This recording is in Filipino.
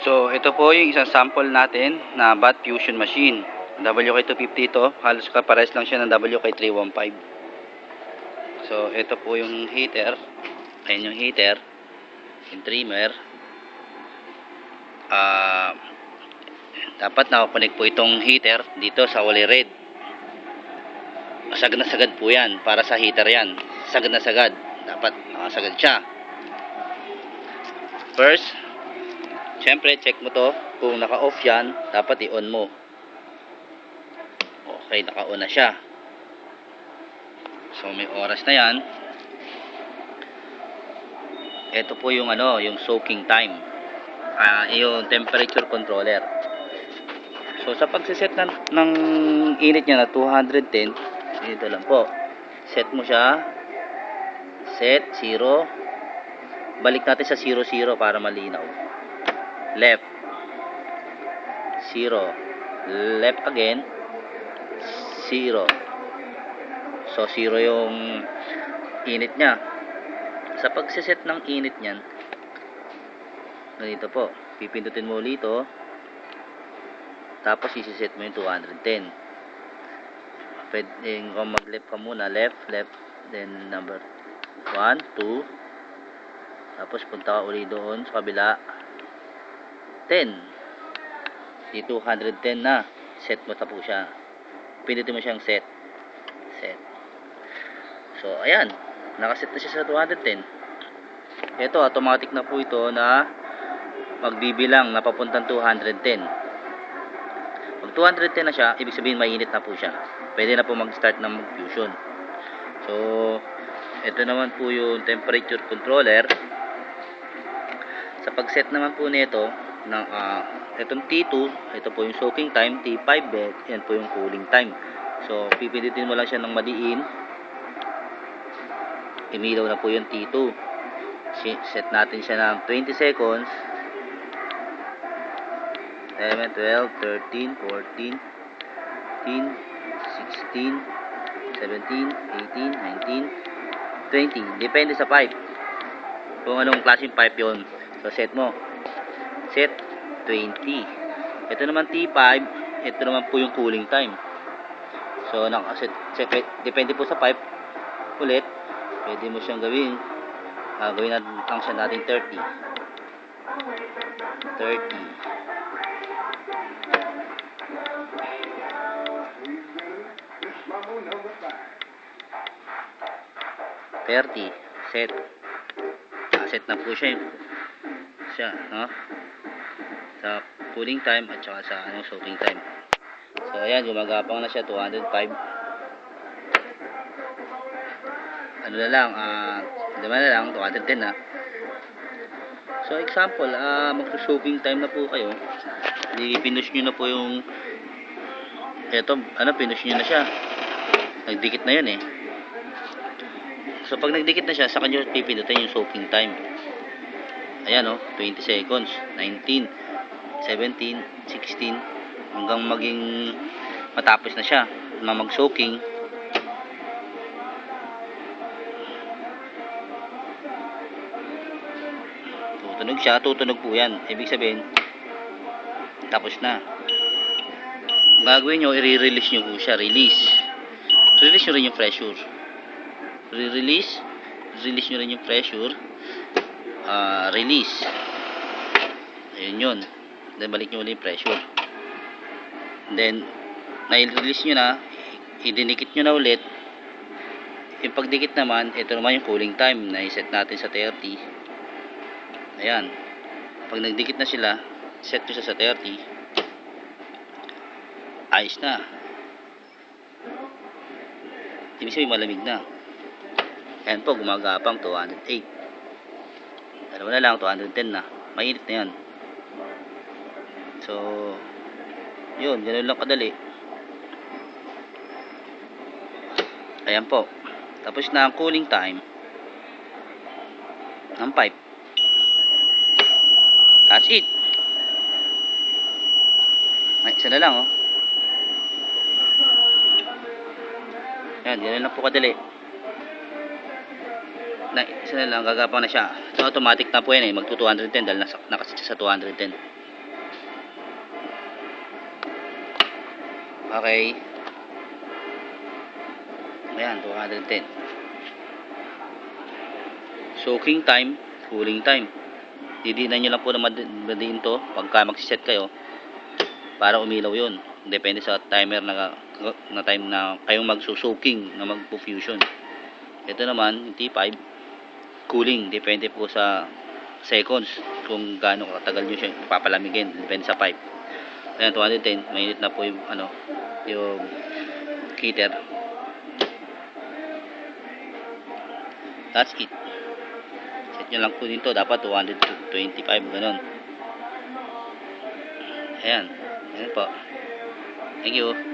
So, ito po yung isang sample natin na bath fusion machine. WK250 ito. Halos kapares lang siya ng WK315. So, ito po yung heater. Ayan yung heater. Yung trimmer. Dapat nakakonect po itong heater dito sa wally red. Sagad na sagad po yan. Para sa heater yan. Sagad na sagad. Dapat nakasagad siya. First, siyempre, check mo to. Kung naka-off yan, dapat i-on mo. Okay, naka-on na siya. So, may oras na yan. Ito po yung yung soaking time. Yung temperature controller. So, sa pagsiset ng init niya na 210, dito lang po. Set mo siya. Set, 0. Balik natin sa 00 para malinaw. Left 0, left again 0. So 0 yung init nya. Sa pagsiset ng init nyan, ganito po, pipindutin mo ulit ito, tapos isiset mo yung 210. Pwede kung mag left ka muna, left, then number 1, 2, tapos punta ka ulit doon sa kabila 10. Di 210 na. Set mo na po siya. Pindutin mo siyang set. So, ayan. Nakaset na siya sa 210. Ito, automatic na po ito na magbibilang na papuntang 210. Pag 210 na siya, ibig sabihin mainit na po siya. Pwede na po mag-start ng mag-fusion. So, ito naman po yung temperature controller. Sa pag-set naman po nito, ng itong T2, ito po yung soaking time, T5, yan po yung cooling time. So, pipindutin mo lang siya ng madiin, imilaw na po yung T2. Set natin siya ng 20 seconds, 11, 12, 13, 14, 15, 16, 17, 18, 19, 20. Depende sa pipe. Kung anong klaseng pipe yun. So, set mo. Set 20. Ito naman T5. Ito naman po yung cooling time. So, nakaset. Depende po sa pipe. Ulit. Pwede mo siyang gawin. Gawin lang siya natin 30. 30. Set. Set na po siya. No? Sa cooling time at saka sa soaking time. So ayan, gumagapang na siya 205. Ano na lang, naman na lang 210 na. So example, magso-soaking time na po kayo. Pinush nyo na po yung pinush nyo na siya. Nagdikit na yun eh. So pag nagdikit na siya, sa kanyo pipindutin yung soaking time. Ayan 20 seconds, 19, 17, 16, hanggang maging matapos na siya na mag-soaking. Tutunog po yan. Ibig sabihin, tapos na. Ang gagawin nyo, i-release nyo po siya. Release nyo rin yung pressure. Release nyo rin yung pressure. Release. Ayun yun. Then balik nyo ulit yung pressure. Then na-release nyo na, idinikit nyo na ulit. Yung pagdikit naman, ito naman yung cooling time na i-set natin sa 30. Ayan. Pag nagdikit na sila, set nyo siya sa 30. Ayos na. Ibig sabihin malamig na. Ayan po, gumagapang 208. Alam mo na lang, 210 na. Mainit na yan. So, yun, ganoon lang kadali. Ayan po. Tapos na ang cooling time ng pipe. That's it. Ay, isa na lang Ayan, ganoon lang po kadali. Isa na lang, gagapang na siya. So, automatic na po yan magto 210 dahil nakasit siya sa 210. Okay. Ayan, 210. Soaking time, cooling time. Didinan nyo lang po na madiin to pagka magsiset kayo para umilaw yun. Depende sa timer na time na kayong magsusoaking na magpo-fusion. Ito naman, yung T5, cooling. Depende po sa seconds kung gaano katagal nyo siya papalamigin. Depende sa pipe. Ayan, 210. Mainit na po yung, yung heater. That's it. Set nyo lang po dito. Dapat 225. Ganun. Ayan. Ayan po. Thank you.